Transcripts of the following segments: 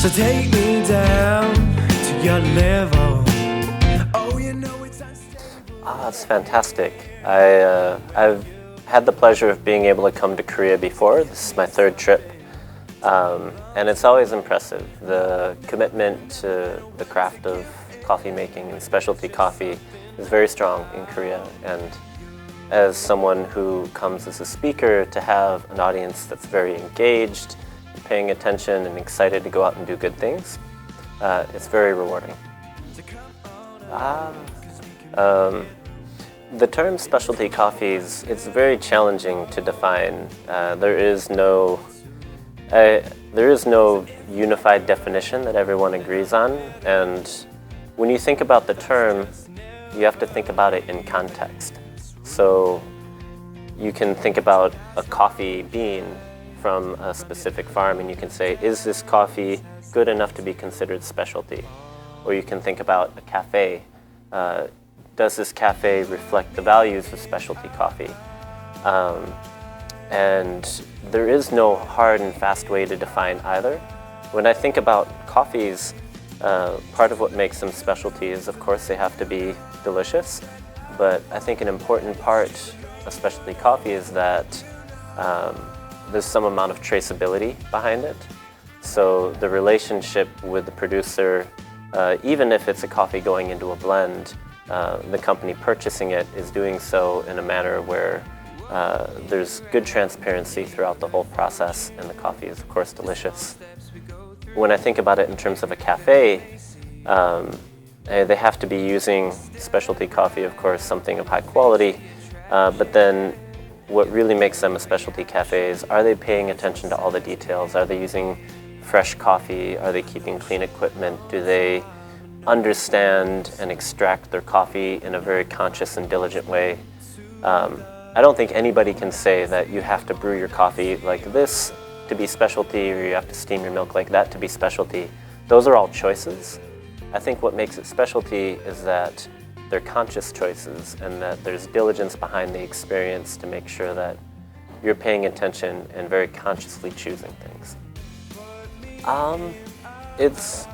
So take me down to your level. Oh, you know it's unstable. It's fantastic. I've had the pleasure of being able to come to Korea before. This is my third trip. And it's always impressive. The commitment to the craft of coffee making and specialty coffee is very strong in Korea. And as someone who comes as a speaker, to have an audience that's very engaged, paying attention and excited to go out and do good things, it's very rewarding. The term specialty coffees, it's very challenging to define. There is no unified definition that everyone agrees on, and when you think about the term, you have to think about it in context. So you can think about a coffee bean from a specific farm and you can say, is this coffee good enough to be considered specialty? Or you can think about a cafe. Does this cafe reflect the values of specialty coffee? And there is no hard and fast way to define either. When I think about coffees, part of what makes them specialty is, of course, they have to be delicious. But I think an important part of specialty coffee is that there's some amount of traceability behind it. So the relationship with the producer, even if it's a coffee going into a blend, the company purchasing it is doing so in a manner where there's good transparency throughout the whole process, and the coffee is, of course, delicious. When I think about it in terms of a cafe, they have to be using specialty coffee, of course, something of high quality, but then what really makes them a specialty cafe is, are they paying attention to all the details? Are they using fresh coffee? Are they keeping clean equipment? Do they understand and extract their coffee in a very conscious and diligent way? I don't think anybody can say that you have to brew your coffee like this to be specialty, or you have to steam your milk like that to be specialty. Those are all choices. I think what makes it specialty is that they're conscious choices and that there's diligence behind the experience to make sure that you're paying attention and very consciously choosing things. It's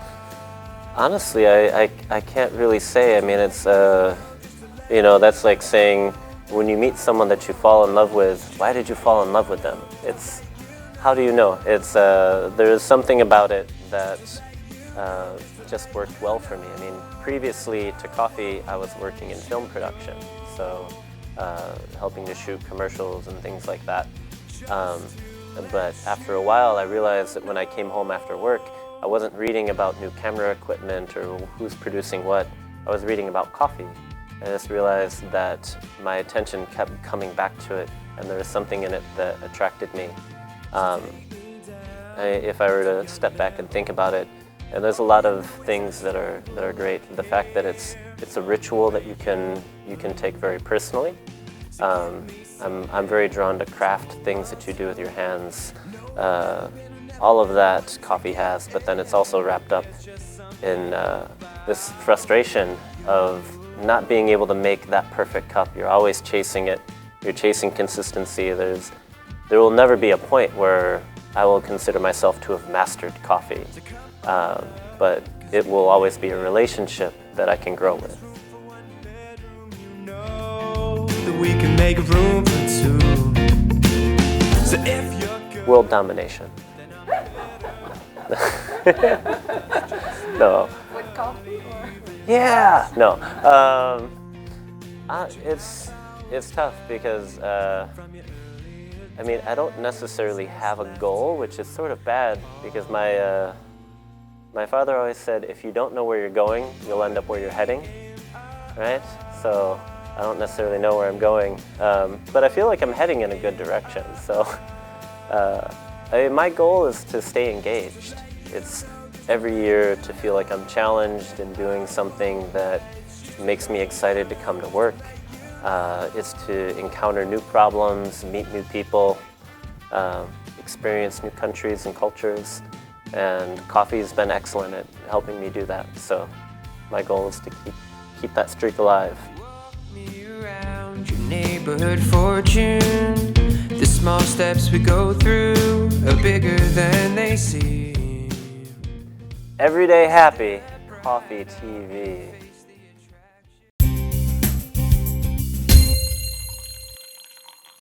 honestly, I can't really say. I mean, it's that's like saying when you meet someone that you fall in love with, why did you fall in love with them? It's, how do you know? It's there's something about it that just worked well for me. I mean, previously to coffee, I was working in film production, so helping to shoot commercials and things like that. But after a while, I realized that when I came home after work, I wasn't reading about new camera equipment or who's producing what. I was reading about coffee. I just realized that my attention kept coming back to it, and there was something in it that attracted me. If I were to step back and think about it, and there's a lot of things that are great. The fact that it's a ritual that you can take very personally. I'm very drawn to craft things that you do with your hands. All of that coffee has, but then it's also wrapped up in this frustration of not being able to make that perfect cup. You're always chasing it. You're chasing consistency. There will never be a point where I will consider myself to have mastered coffee. But it will always be a relationship that I can grow with. We can make room for two. So if you're World domination. No. With coffee or? Yeah. No. It's tough because I mean, I don't necessarily have a goal, which is sort of bad because my father always said, if you don't know where you're going, you'll end up where you're heading, right? So I don't necessarily know where I'm going, but I feel like I'm heading in a good direction. So my goal is to stay engaged. It's every year to feel like I'm challenged and doing something that makes me excited to come to work. It's to encounter new problems, meet new people, experience new countries and cultures. And coffee's been excellent at helping me do that. So my goal is to keep that streak alive. Around your neighborhood fortune, the small steps we go through are bigger than they seem. Everyday Happy Coffee TV.